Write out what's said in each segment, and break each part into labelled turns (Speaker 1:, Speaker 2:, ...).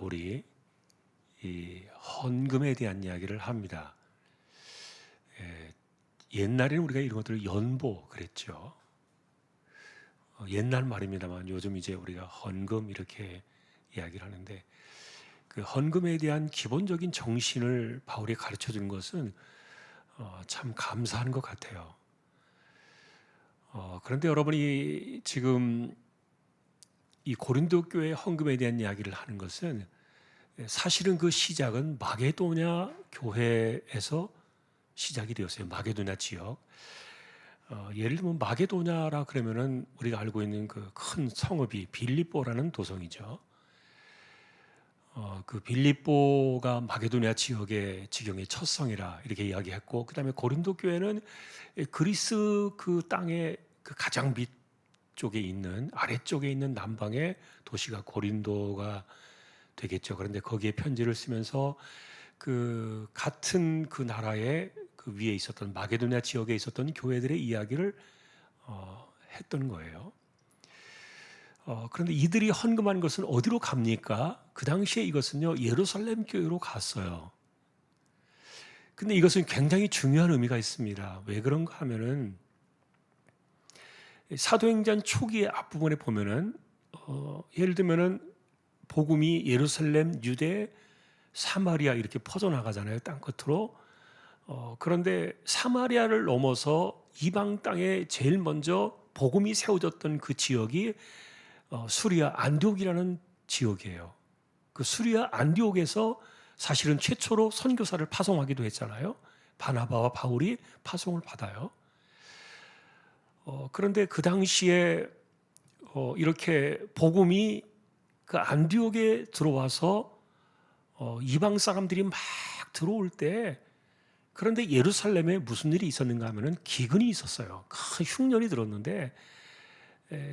Speaker 1: 바울이 이 헌금에 대한 이야기를 합니다. 옛날에는 우리가 이런 것들을 연보 그랬죠. 옛날 말입니다만 요즘 이제 우리가 헌금 이렇게 이야기를 하는데, 그 헌금에 대한 기본적인 정신을 바울이 가르쳐 준 것은 참 감사한 것 같아요. 그런데 여러분이 지금 이 고린도 교회 헌금에 대한 이야기를 하는 것은 사실은 그 시작은 마게도냐 교회에서 시작이 되었어요. 마게도냐 지역. 예를 들면 마게도냐라 그러면은 우리가 알고 있는 그 큰 성읍이 빌립보라는 도성이죠. 그 빌립보가 마게도냐 지역의 지경의 첫 성이라 이렇게 이야기했고, 그다음에 고린도 교회는 그리스 그 땅의 그 가장 밑쪽에 있는, 아래쪽에 있는 남방의 도시가 고린도가 되겠죠. 그런데 거기에 편지를 쓰면서 그 같은 그 나라의 그 위에 있었던 마게도냐 지역에 있었던 교회들의 이야기를 했던 거예요. 그런데 이들이 헌금한 것은 어디로 갑니까? 그 당시에 이것은요, 예루살렘 교회로 갔어요. 근데 이것은 굉장히 중요한 의미가 있습니다. 왜 그런가 하면은 사도행전 초기의 앞부분에 보면은 예를 들면은 복음이 예루살렘, 유대, 사마리아 이렇게 퍼져나가잖아요, 땅끝으로. 그런데 사마리아를 넘어서 이방 땅에 제일 먼저 복음이 세워졌던 그 지역이 수리아 안디옥이라는 지역이에요. 그 수리아 안디옥에서 사실은 최초로 선교사를 파송하기도 했잖아요. 바나바와 바울이 파송을 받아요. 그런데 그 당시에 이렇게 복음이 그 안디옥에 들어와서 이방 사람들이 막 들어올 때, 그런데 예루살렘에 무슨 일이 있었는가 하면은 기근이 있었어요. 큰 흉년이 들었는데,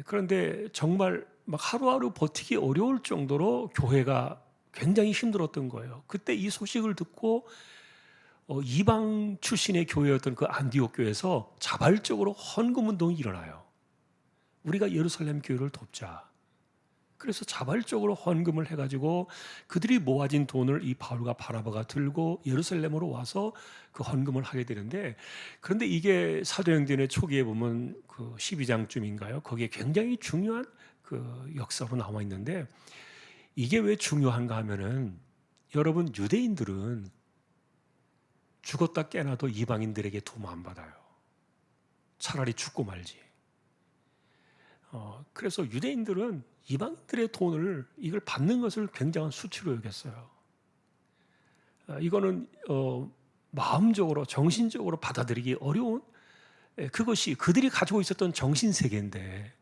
Speaker 1: 그런데 정말 막 하루하루 버티기 어려울 정도로 교회가 굉장히 힘들었던 거예요. 그때 이 소식을 듣고 이방 출신의 교회였던 그 안디옥 교회에서 자발적으로 헌금 운동이 일어나요. 우리가 예루살렘 교회를 돕자. 그래서 자발적으로 헌금을 해가지고 그들이 모아진 돈을 이 바울과 바나바가 들고 예루살렘으로 와서 그 헌금을 하게 되는데, 그런데 이게 사도행전의 초기에 보면 그 12장쯤인가요? 거기에 굉장히 중요한 그 역사로 나와 있는데, 이게 왜 중요한가 하면은 여러분, 유대인들은 죽었다 깨나도 이방인들에게 도움 안 받아요. 차라리 죽고 말지. 그래서 유대인들은 이방인들의 돈을 이걸 받는 것을 굉장한 수치로 여겼어요. 이거는 마음적으로 정신적으로 받아들이기 어려운, 그것이 그들이 가지고 있었던 정신세계인데,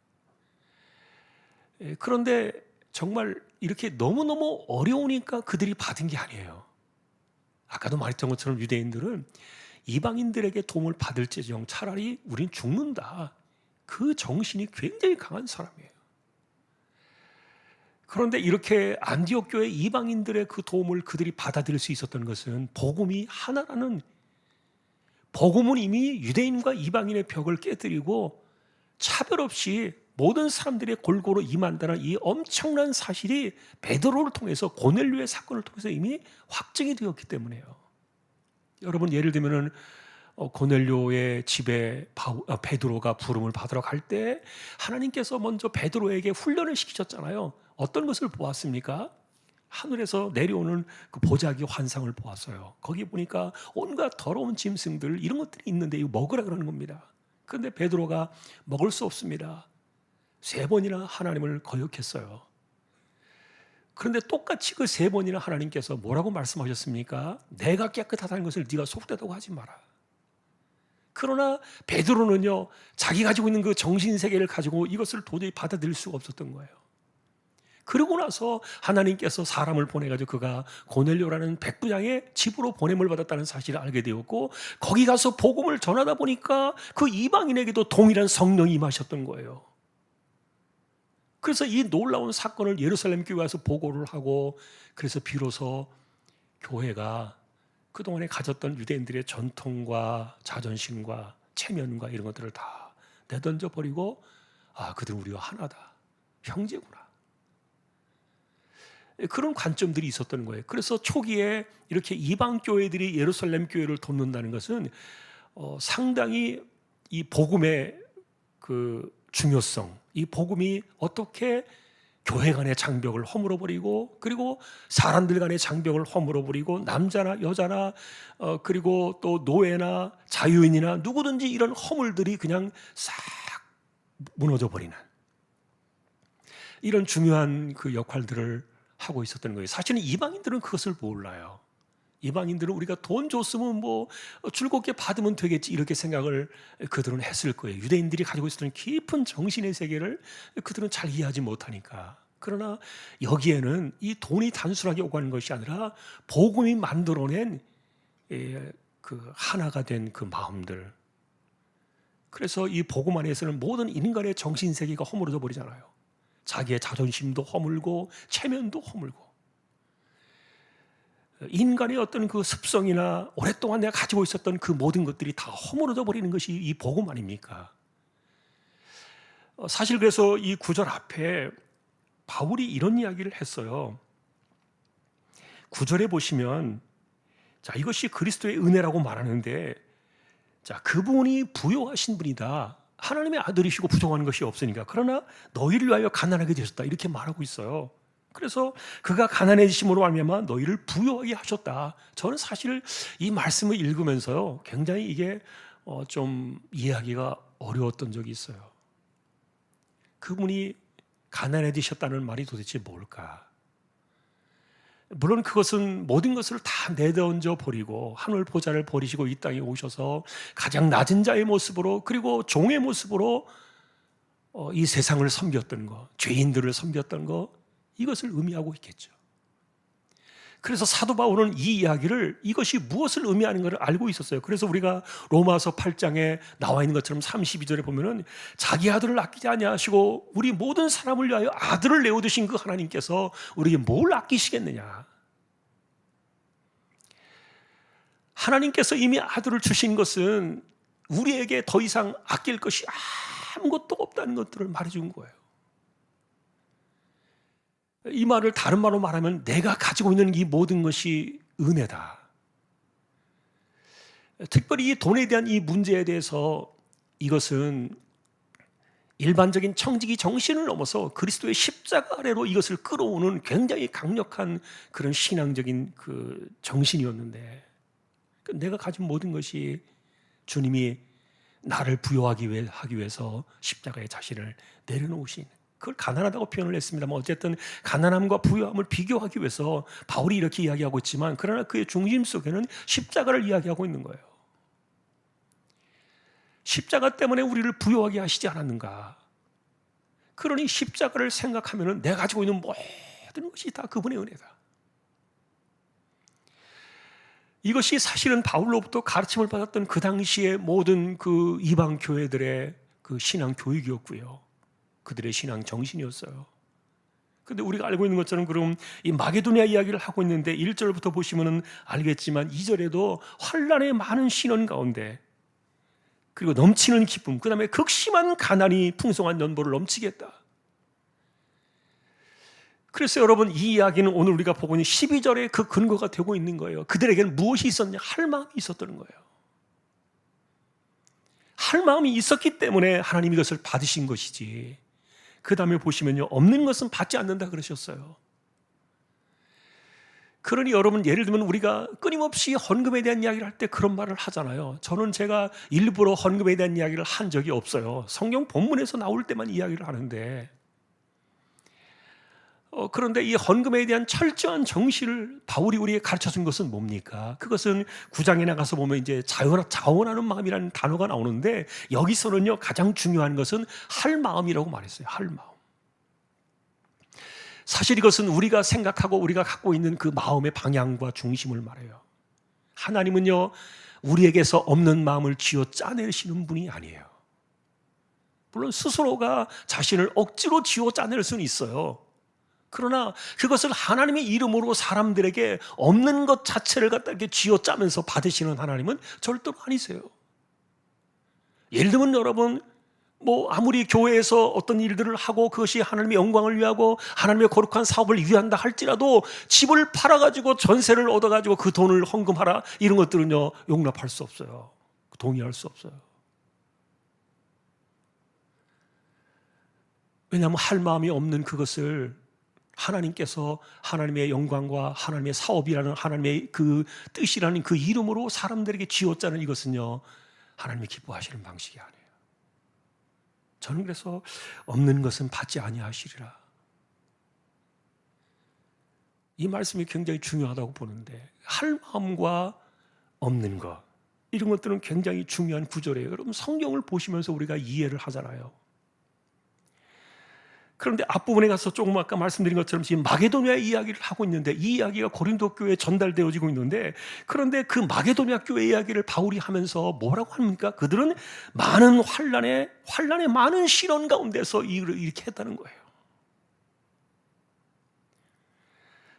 Speaker 1: 그런데 정말 이렇게 너무너무 어려우니까 그들이 받은 게 아니에요. 아까도 말했던 것처럼 유대인들은 이방인들에게 도움을 받을지정 차라리 우린 죽는다, 그 정신이 굉장히 강한 사람이에요. 그런데 이렇게 안디옥 교회 이방인들의 그 도움을 그들이 받아들일 수 있었던 것은 복음이 하나라는, 복음은 이미 유대인과 이방인의 벽을 깨뜨리고 차별 없이 모든 사람들의 골고루 임한다는 이 엄청난 사실이 베드로를 통해서, 고넬료의 사건을 통해서 이미 확증이 되었기 때문에요. 여러분, 예를 들면은 고넬료의 집에 베드로가 부름을 받으러 갈 때 하나님께서 먼저 베드로에게 훈련을 시키셨잖아요. 어떤 것을 보았습니까? 하늘에서 내려오는 그 보자기 환상을 보았어요. 거기 보니까 온갖 더러운 짐승들 이런 것들이 있는데 이거 먹으라 그러는 겁니다. 그런데 베드로가 먹을 수 없습니다. 3번이나 하나님을 거역했어요. 그런데 똑같이 그 3번이나 하나님께서 뭐라고 말씀하셨습니까? 내가 깨끗하다는 것을 네가 속되다고 하지 마라. 그러나 베드로는요, 자기 가지고 있는 그 정신세계를 가지고 이것을 도저히 받아들일 수가 없었던 거예요. 그러고 나서 하나님께서 사람을 보내가지고 그가 고넬료라는 백부장의 집으로 보냄을 받았다는 사실을 알게 되었고, 거기 가서 복음을 전하다 보니까 그 이방인에게도 동일한 성령이 임하셨던 거예요. 그래서 이 놀라운 사건을 예루살렘 교회에 와서 보고를 하고, 그래서 비로소 교회가 그동안에 가졌던 유대인들의 전통과 자존심과 체면과 이런 것들을 다 내던져 버리고, 그들은 우리와 하나다, 형제구나. 그런 관점들이 있었던 거예요. 그래서 초기에 이렇게 이방 교회들이 예루살렘 교회를 돕는다는 것은 상당히 이 복음의 그 중요성, 이 복음이 어떻게 교회 간의 장벽을 허물어 버리고, 그리고 사람들 간의 장벽을 허물어 버리고, 남자나 여자나 그리고 또 노예나 자유인이나 누구든지 이런 허물들이 그냥 싹 무너져 버리는 이런 중요한 그 역할들을 하고 있었던 거예요. 사실은 이방인들은 그것을 몰라요. 이방인들은 우리가 돈 줬으면 뭐 즐겁게 받으면 되겠지, 이렇게 생각을 그들은 했을 거예요. 유대인들이 가지고 있었던 깊은 정신의 세계를 그들은 잘 이해하지 못하니까. 그러나 여기에는 이 돈이 단순하게 오가는 것이 아니라 복음이 만들어낸 그 하나가 된 그 마음들. 그래서 이 복음 안에서는 모든 인간의 정신 세계가 허물어져 버리잖아요. 자기의 자존심도 허물고 체면도 허물고, 인간의 어떤 그 습성이나 오랫동안 내가 가지고 있었던 그 모든 것들이 다 허물어져 버리는 것이 이 복음 아닙니까? 사실 그래서 이 구절 앞에 바울이 이런 이야기를 했어요. 구절에 보시면, 자, 이것이 그리스도의 은혜라고 말하는데, 자, 그분이 부요하신 분이다. 하나님의 아들이시고 부족한 것이 없으니까. 그러나 너희를 위하여 가난하게 되셨다, 이렇게 말하고 있어요. 그래서 그가 가난해지심으로 말미암아 너희를 부요하게 하셨다. 저는 사실 이 말씀을 읽으면서요, 굉장히 이게 좀 이해하기가 어려웠던 적이 있어요. 그분이 가난해지셨다는 말이 도대체 뭘까? 물론 그것은 모든 것을 다 내던져 버리고 하늘 보좌를 버리시고 이 땅에 오셔서 가장 낮은 자의 모습으로, 그리고 종의 모습으로 이 세상을 섬겼던 것, 죄인들을 섬겼던 것, 이것을 의미하고 있겠죠. 그래서 사도 바울은 이 이야기를, 이것이 무엇을 의미하는 것을 알고 있었어요. 그래서 우리가 로마서 8장에 나와 있는 것처럼 32절에 보면은 자기 아들을 아끼지 아니하시고 우리 모든 사람을 위하여 아들을 내어두신 그 하나님께서 우리에게 뭘 아끼시겠느냐. 하나님께서 이미 아들을 주신 것은 우리에게 더 이상 아낄 것이 아무것도 없다는 것들을 말해준 거예요. 이 말을 다른 말로 말하면 내가 가지고 있는 이 모든 것이 은혜다. 특별히 이 돈에 대한 이 문제에 대해서 이것은 일반적인 청지기 정신을 넘어서 그리스도의 십자가 아래로 이것을 끌어오는 굉장히 강력한 그런 신앙적인 그 정신이었는데, 내가 가진 모든 것이 주님이 나를 부여하기 위해서 십자가에 자신을 내려놓으신, 그걸 가난하다고 표현을 했습니다만 어쨌든 가난함과 부유함을 비교하기 위해서 바울이 이렇게 이야기하고 있지만, 그러나 그의 중심 속에는 십자가를 이야기하고 있는 거예요. 십자가 때문에 우리를 부유하게 하시지 않았는가? 그러니 십자가를 생각하면 내가 가지고 있는 모든 것이 다 그분의 은혜다. 이것이 사실은 바울로부터 가르침을 받았던 그 당시의 모든 그 이방 교회들의 그 신앙 교육이었고요, 그들의 신앙 정신이었어요. 그런데 우리가 알고 있는 것처럼 그럼 이 마게도니아 이야기를 하고 있는데 1절부터 보시면 알겠지만 2절에도 환난의 많은 신원 가운데, 그리고 넘치는 기쁨, 그 다음에 극심한 가난이 풍성한 연보를 넘치게 했다. 그래서 여러분, 이 이야기는 오늘 우리가 보고 있는 12절의 그 근거가 되고 있는 거예요. 그들에게는 무엇이 있었냐? 할 마음이 있었던 거예요. 할 마음이 있었기 때문에 하나님이 이것을 받으신 것이지, 그 다음에 보시면요, 없는 것은 받지 않는다 그러셨어요. 그러니 여러분, 예를 들면 우리가 끊임없이 헌금에 대한 이야기를 할 때 그런 말을 하잖아요. 저는 제가 일부러 헌금에 대한 이야기를 한 적이 없어요. 성경 본문에서 나올 때만 이야기를 하는데, 그런데 이 헌금에 대한 철저한 정신을 바울이 우리에게 가르쳐준 것은 뭡니까? 그것은 9장에 나가서 보면 이제 자원하는 마음이라는 단어가 나오는데, 여기서는요 가장 중요한 것은 할 마음이라고 말했어요. 할 마음. 사실 이것은 우리가 생각하고 우리가 갖고 있는 그 마음의 방향과 중심을 말해요. 하나님은요 우리에게서 없는 마음을 쥐어 짜내시는 분이 아니에요. 물론 스스로가 자신을 억지로 쥐어 짜낼 수는 있어요. 그러나 그것을 하나님의 이름으로 사람들에게 없는 것 자체를 갖다 이렇게 쥐어짜면서 받으시는 하나님은 절대로 아니세요. 예를 들면 여러분, 뭐 아무리 교회에서 어떤 일들을 하고 그것이 하나님의 영광을 위하고 하나님의 거룩한 사업을 위한다 할지라도 집을 팔아가지고 전세를 얻어가지고 그 돈을 헌금하라, 이런 것들은요 용납할 수 없어요. 동의할 수 없어요. 왜냐하면 할 마음이 없는 그것을 하나님께서 하나님의 영광과 하나님의 사업이라는 하나님의 그 뜻이라는 그 이름으로 사람들에게 쥐었자는 이것은요 하나님이 기뻐하시는 방식이 아니에요. 저는 그래서 없는 것은 받지 아니하시리라, 이 말씀이 굉장히 중요하다고 보는데, 할 마음과 없는 것, 이런 것들은 굉장히 중요한 구절이에요. 여러분 성경을 보시면서 우리가 이해를 하잖아요. 그런데 앞부분에 가서 조금 아까 말씀드린 것처럼 지금 마게도냐 이야기를 하고 있는데, 이 이야기가 고린도 교회에 전달되어지고 있는데, 그런데 그 마게도냐 교회 이야기를 바울이 하면서 뭐라고 합니까? 그들은 많은 환난에 많은 시련 가운데서 이렇게 했다는 거예요.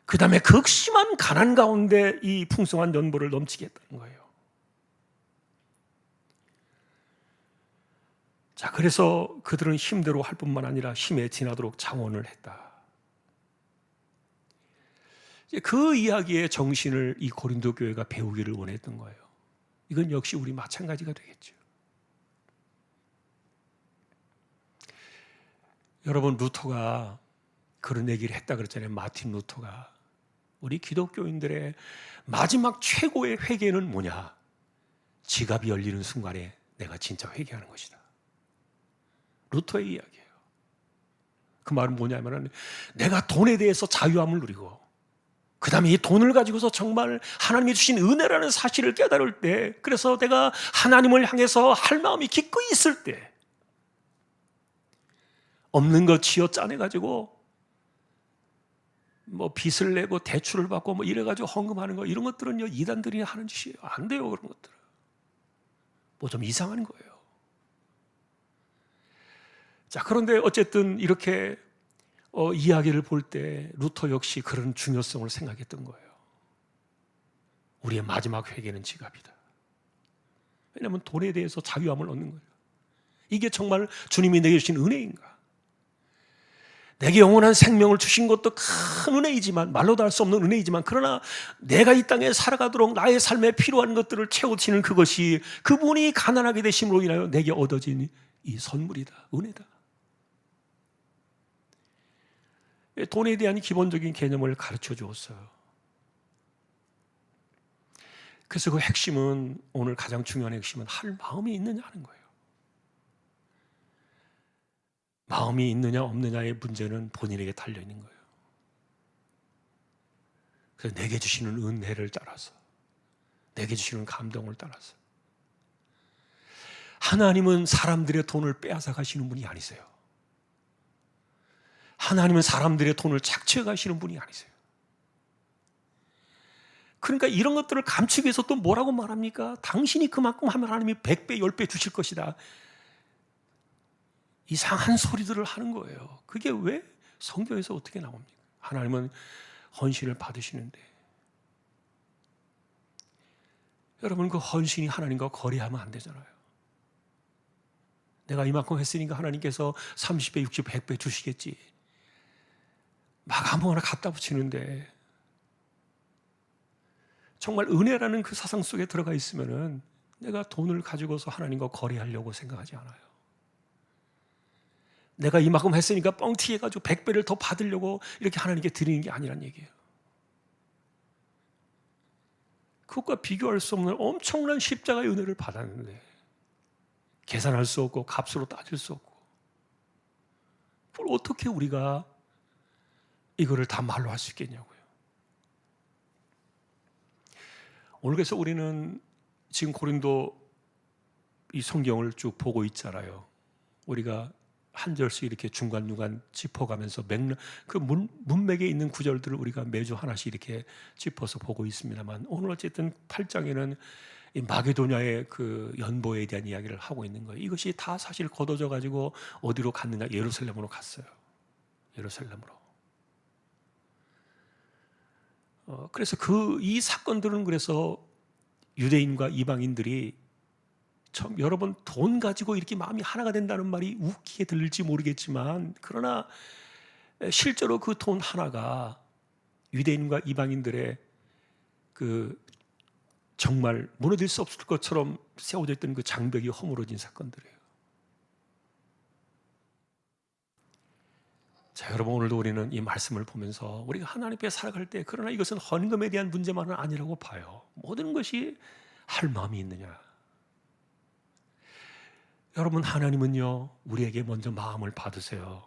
Speaker 1: 그 다음에 극심한 가난 가운데 이 풍성한 연보를 넘치게 했다는 거예요. 자, 그래서 그들은 힘대로 할 뿐만 아니라 힘에 지나도록 장원을 했다. 그 이야기의 정신을 이 고린도 교회가 배우기를 원했던 거예요. 이건 역시 우리 마찬가지가 되겠죠. 여러분, 루터가 그런 얘기를 했다 그랬잖아요. 마틴 루터가. 우리 기독교인들의 마지막 최고의 회개는 뭐냐? 지갑이 열리는 순간에 내가 진짜 회개하는 것이다. 루터의 이야기예요. 그 말은 뭐냐면, 내가 돈에 대해서 자유함을 누리고 그 다음에 이 돈을 가지고서 정말 하나님이 주신 은혜라는 사실을 깨달을 때, 그래서 내가 하나님을 향해서 할 마음이 기꺼이 있을 때, 없는 거 쥐어 짜내가지고 뭐 빚을 내고 대출을 받고 뭐 이래가지고 헌금하는 거, 이런 것들은요 이단들이 하는 짓이에요. 안 돼요. 그런 것들은 뭐 좀 이상한 거예요. 자, 그런데 어쨌든 이렇게 이야기를 볼 때 루터 역시 그런 중요성을 생각했던 거예요. 우리의 마지막 회개는 지갑이다. 왜냐하면 돈에 대해서 자유함을 얻는 거예요. 이게 정말 주님이 내게 주신 은혜인가? 내게 영원한 생명을 주신 것도 큰 은혜이지만, 말로도 할 수 없는 은혜이지만, 그러나 내가 이 땅에 살아가도록 나의 삶에 필요한 것들을 채워주시는 그것이, 그분이 가난하게 되심으로 인하여 내게 얻어진 이 선물이다, 은혜다. 돈에 대한 기본적인 개념을 가르쳐 주었어요. 그래서 그 핵심은, 오늘 가장 중요한 핵심은 할 마음이 있느냐 하는 거예요. 마음이 있느냐 없느냐의 문제는 본인에게 달려있는 거예요. 그래서 내게 주시는 은혜를 따라서, 내게 주시는 감동을 따라서. 하나님은 사람들의 돈을 빼앗아 가시는 분이 아니세요. 하나님은 사람들의 돈을 착취해 가시는 분이 아니세요. 그러니까 이런 것들을 감추기 위해서 또 뭐라고 말합니까? 당신이 그만큼 하면 하나님이 100배, 10배 주실 것이다. 이상한 소리들을 하는 거예요. 그게 왜 성경에서 어떻게 나옵니까? 하나님은 헌신을 받으시는데, 여러분 그 헌신이 하나님과 거래하면 안 되잖아요. 내가 이만큼 했으니까 하나님께서 30배, 60배, 100배 주시겠지, 막 아무거나 갖다 붙이는데, 정말 은혜라는 그 사상 속에 들어가 있으면은 내가 돈을 가지고서 하나님과 거래하려고 생각하지 않아요. 내가 이만큼 했으니까 뻥튀기 해가지고 100배를 더 받으려고 이렇게 하나님께 드리는 게 아니란 얘기예요. 그것과 비교할 수 없는 엄청난 십자가의 은혜를 받았는데, 계산할 수 없고 값으로 따질 수 없고, 그걸 어떻게 우리가 이거를 다 말로 할 수 있겠냐고요. 오늘 그래서 우리는 지금 고린도 이 성경을 쭉 보고 있잖아요. 우리가 한 절씩 이렇게 중간중간 짚어가면서 그 문맥에 있는 구절들을 우리가 매주 하나씩 이렇게 짚어서 보고 있습니다만, 오늘 어쨌든 8장에는 이 마게도냐의 그 연보에 대한 이야기를 하고 있는 거예요. 이것이 다 사실 걷어져 가지고 어디로 갔느냐? 예루살렘으로 갔어요. 예루살렘으로. 그래서 이 사건들은 그래서 유대인과 이방인들이 참 여러분, 돈 가지고 이렇게 마음이 하나가 된다는 말이 웃기게 들릴지 모르겠지만, 그러나 실제로 그 돈 하나가 유대인과 이방인들의 그 정말 무너질 수 없을 것처럼 세워져 있던 그 장벽이 허물어진 사건들이에요. 자, 여러분, 오늘도 우리는 이 말씀을 보면서 우리가 하나님 앞에 살아갈 때, 그러나 이것은 헌금에 대한 문제만은 아니라고 봐요. 모든 것이 할 마음이 있느냐. 여러분, 하나님은요, 우리에게 먼저 마음을 받으세요.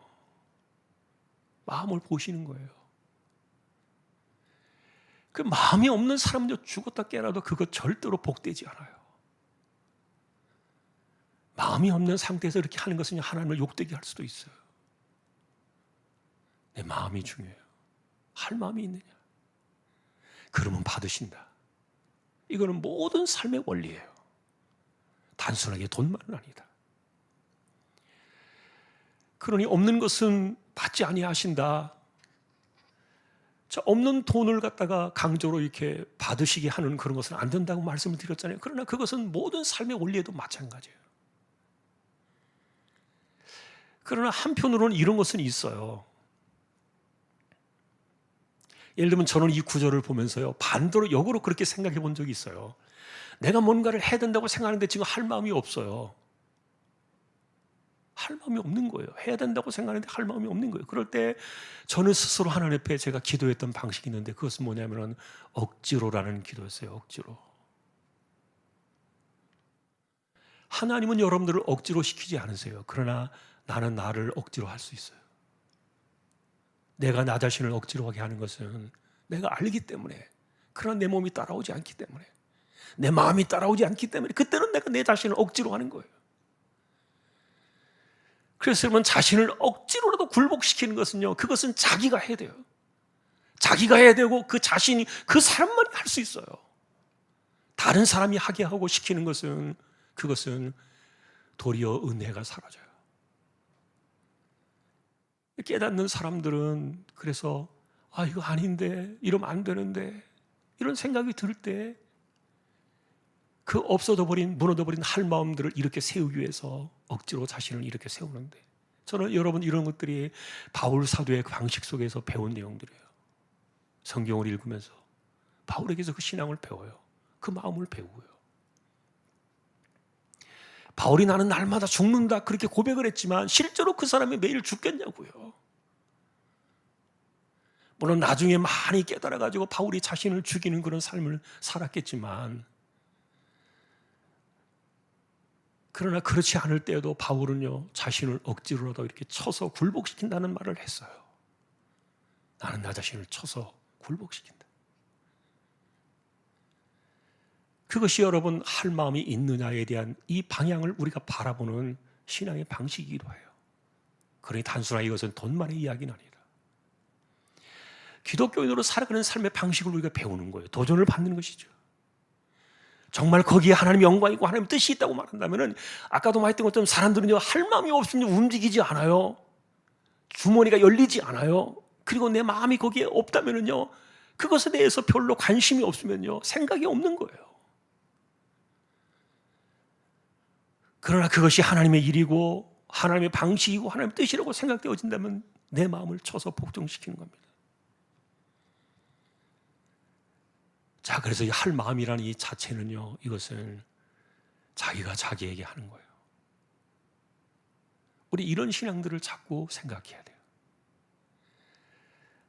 Speaker 1: 마음을 보시는 거예요. 그 마음이 없는 사람은요, 죽었다 깨어나도 그것 절대로 복되지 않아요. 마음이 없는 상태에서 이렇게 하는 것은 하나님을 욕되게 할 수도 있어요. 내 마음이 중요해요. 할 마음이 있느냐. 그러면 받으신다. 이거는 모든 삶의 원리예요. 단순하게 돈만은 아니다. 그러니 없는 것은 받지 아니하신다. 자, 없는 돈을 갖다가 강제로 이렇게 받으시게 하는 그런 것은 안 된다고 말씀을 드렸잖아요. 그러나 그것은 모든 삶의 원리에도 마찬가지예요. 그러나 한편으로는 이런 것은 있어요. 예를 들면 저는 이 구절을 보면서요, 반대로 역으로 그렇게 생각해 본 적이 있어요. 내가 뭔가를 해야 된다고 생각하는데 지금 할 마음이 없어요. 할 마음이 없는 거예요. 해야 된다고 생각하는데 할 마음이 없는 거예요. 그럴 때 저는 스스로 하나님 앞에 제가 기도했던 방식이 있는데, 그것은 뭐냐면 억지로라는 기도였어요. 억지로. 하나님은 여러분들을 억지로 시키지 않으세요. 그러나 나는 나를 억지로 할 수 있어요. 내가 나 자신을 억지로 하게 하는 것은 내가 알기 때문에, 그러나 내 몸이 따라오지 않기 때문에, 내 마음이 따라오지 않기 때문에, 그때는 내가 내 자신을 억지로 하는 거예요. 그래서 여러분, 자신을 억지로라도 굴복시키는 것은요, 그것은 자기가 해야 돼요. 자기가 해야 되고, 그 자신이, 그 사람만이 할 수 있어요. 다른 사람이 하게 하고 시키는 것은, 그것은 도리어 은혜가 사라져요. 깨닫는 사람들은 그래서 이거 아닌데, 이러면 안 되는데, 이런 생각이 들 때 그 없어져 버린, 무너져 버린 할 마음들을 이렇게 세우기 위해서 억지로 자신을 이렇게 세우는데, 저는 여러분, 이런 것들이 바울 사도의 방식 속에서 배운 내용들이에요. 성경을 읽으면서 바울에게서 그 신앙을 배워요. 그 마음을 배우고요. 바울이 나는 날마다 죽는다 그렇게 고백을 했지만 실제로 그 사람이 매일 죽겠냐고요. 물론 나중에 많이 깨달아가지고 바울이 자신을 죽이는 그런 삶을 살았겠지만, 그러나 그렇지 않을 때에도 바울은요, 자신을 억지로라도 이렇게 쳐서 굴복시킨다는 말을 했어요. 나는 나 자신을 쳐서 굴복시킨다. 그것이 여러분, 할 마음이 있느냐에 대한 이 방향을 우리가 바라보는 신앙의 방식이기도 해요. 그러니 단순하게 이것은 돈만의 이야기는 아니다. 기독교인으로 살아가는 삶의 방식을 우리가 배우는 거예요. 도전을 받는 것이죠. 정말 거기에 하나님 영광이고 하나님 뜻이 있다고 말한다면, 아까도 말했던 것처럼 사람들은요, 할 마음이 없으면 움직이지 않아요. 주머니가 열리지 않아요. 그리고 내 마음이 거기에 없다면요, 그것에 대해서 별로 관심이 없으면요, 생각이 없는 거예요. 그러나 그것이 하나님의 일이고 하나님의 방식이고 하나님의 뜻이라고 생각되어진다면 내 마음을 쳐서 복종시키는 겁니다. 자, 그래서 이 할 마음이라는 이 자체는요, 이것은 자기가 자기에게 하는 거예요. 우리 이런 신앙들을 자꾸 생각해야 돼요.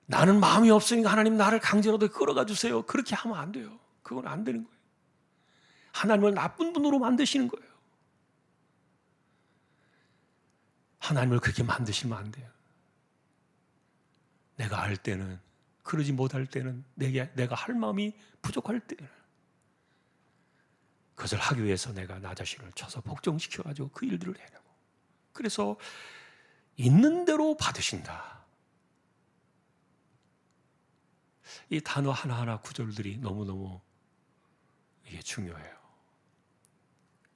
Speaker 1: 나는 마음이 없으니까 하나님 나를 강제로도 끌어가 주세요. 그렇게 하면 안 돼요. 그건 안 되는 거예요. 하나님을 나쁜 분으로 만드시는 거예요. 하나님을 그렇게 만드시면 안 돼요. 내가 할 때는, 그러지 못할 때는, 내가 할 마음이 부족할 때는 그것을 하기 위해서 내가 나 자신을 쳐서 복종시켜가지고 그 일들을 해내고, 그래서 있는 대로 받으신다. 이 단어 하나하나 구절들이 너무너무 이게 중요해요.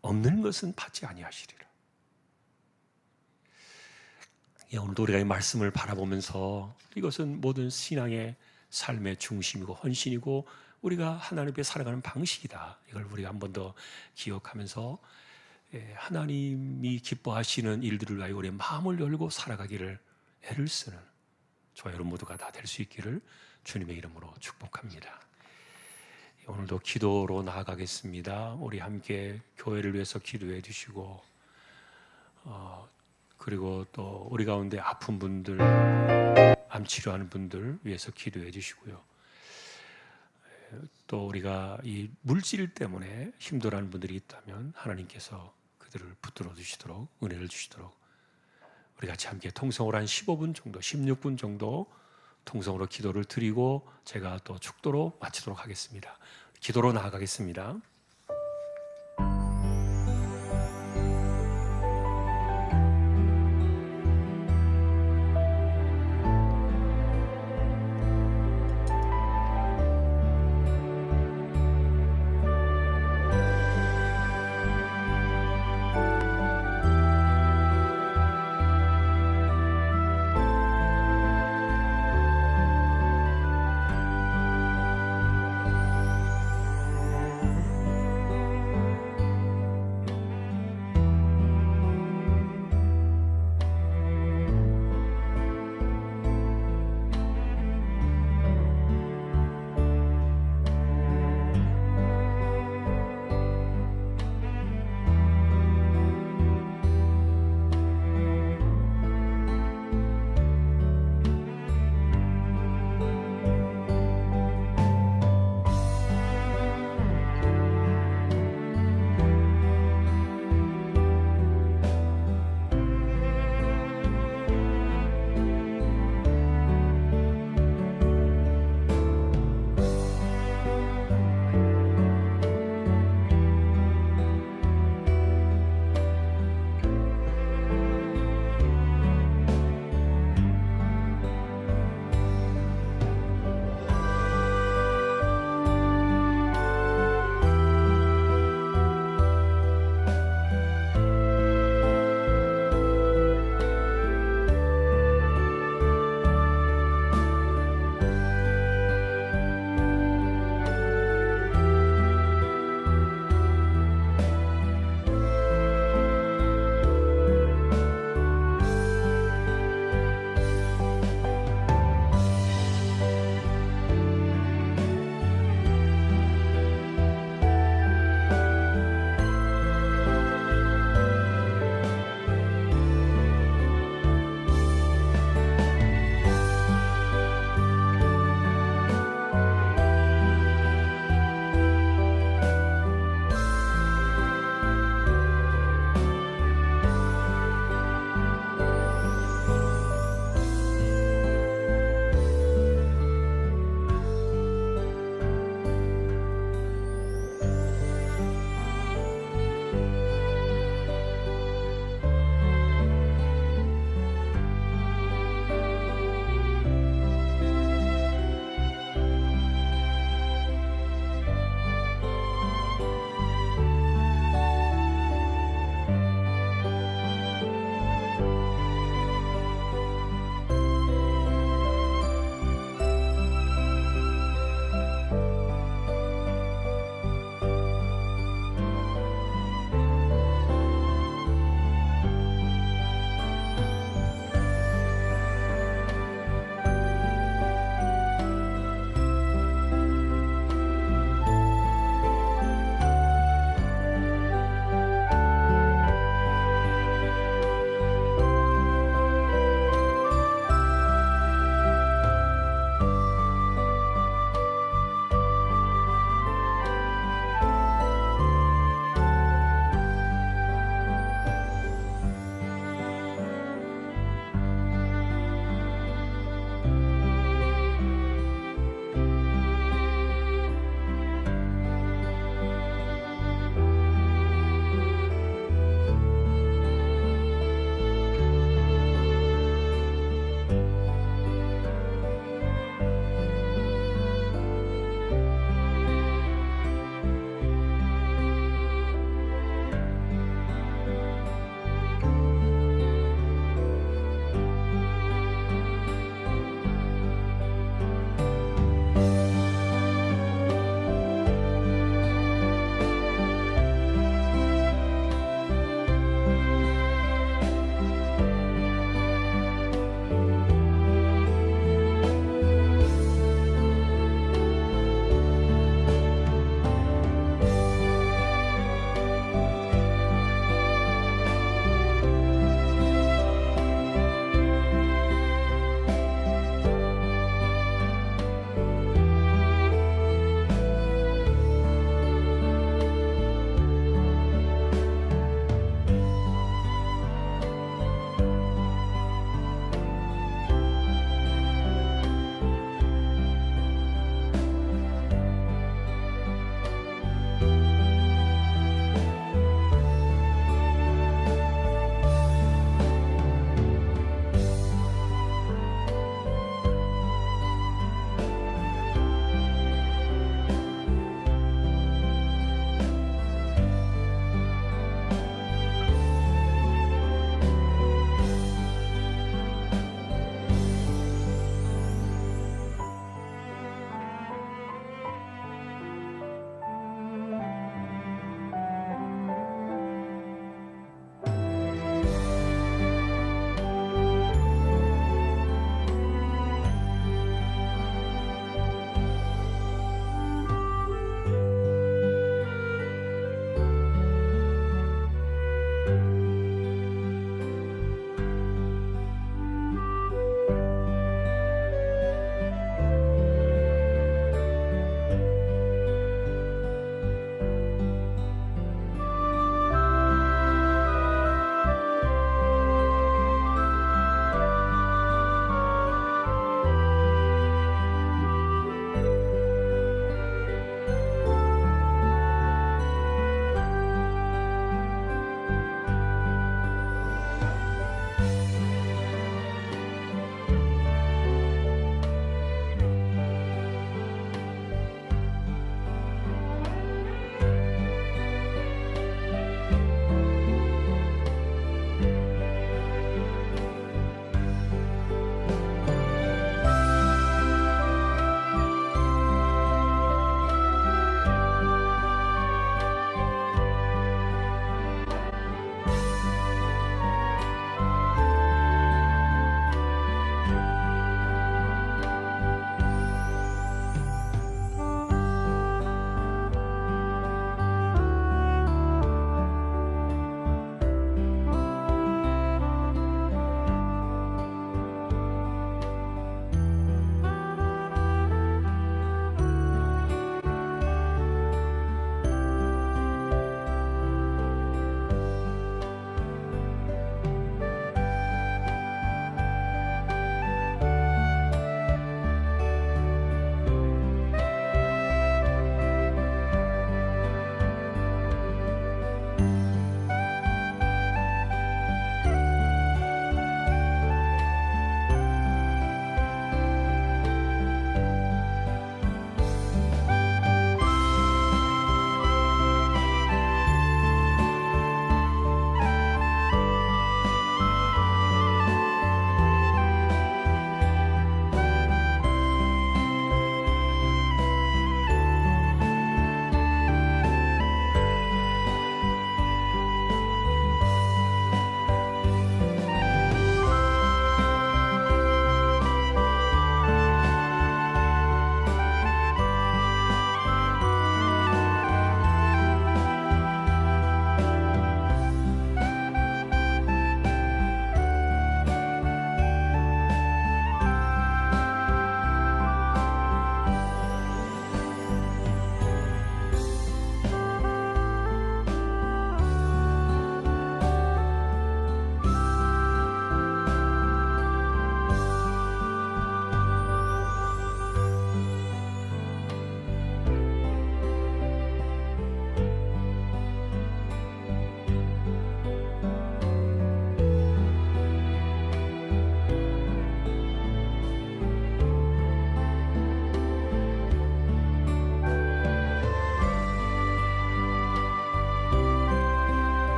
Speaker 1: 없는 것은 받지 아니하시리라. 오늘도 우리가 이 말씀을 바라보면서 이것은 모든 신앙의 삶의 중심이고 헌신이고 우리가 하나님 앞에 살아가는 방식이다. 이걸 우리가 한 번 더 기억하면서 하나님이 기뻐하시는 일들을 위하여 우리의 마음을 열고 살아가기를 애를 쓰는 저와 여러분 모두가 다 될 수 있기를 주님의 이름으로 축복합니다. 오늘도 기도로 나아가겠습니다. 우리 함께 교회를 위해서 기도해 주시고 그리고 또 우리 가운데 아픈 분들, 암 치료하는 분들 위해서 기도해 주시고요. 또 우리가 이 물질 때문에 힘들어하는 분들이 있다면 하나님께서 그들을 붙들어 주시도록 은혜를 주시도록 우리 같이 함께 통성으로 한 15분 정도, 16분 정도 통성으로 기도를 드리고 제가 또 축도로 마치도록 하겠습니다. 기도로 나아가겠습니다.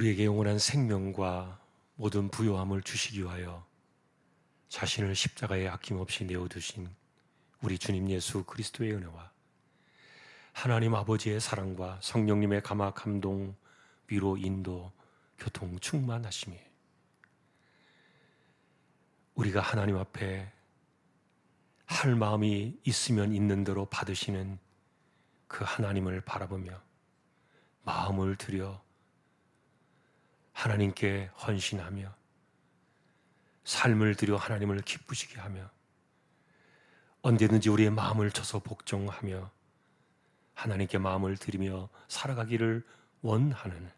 Speaker 1: 우리에게 영원한 생명과 모든 부요함을 주시기 위하여 자신을 십자가에 아낌없이 내어두신 우리 주님 예수 그리스도의 은혜와 하나님 아버지의 사랑과 성령님의 감화 감동 위로 인도 교통 충만하심이 우리가 하나님 앞에 할 마음이 있으면 있는 대로 받으시는 그 하나님을 바라보며 마음을 들여 하나님께 헌신하며 삶을 들여 하나님을 기쁘시게 하며 언제든지 우리의 마음을 쳐서 복종하며 하나님께 마음을 드리며 살아가기를 원하는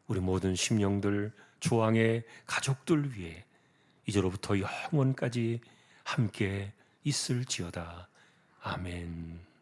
Speaker 1: 우리 모든 심령들, 조항의 가족들 위해 이제로부터 영원까지 함께 있을지어다. 아멘.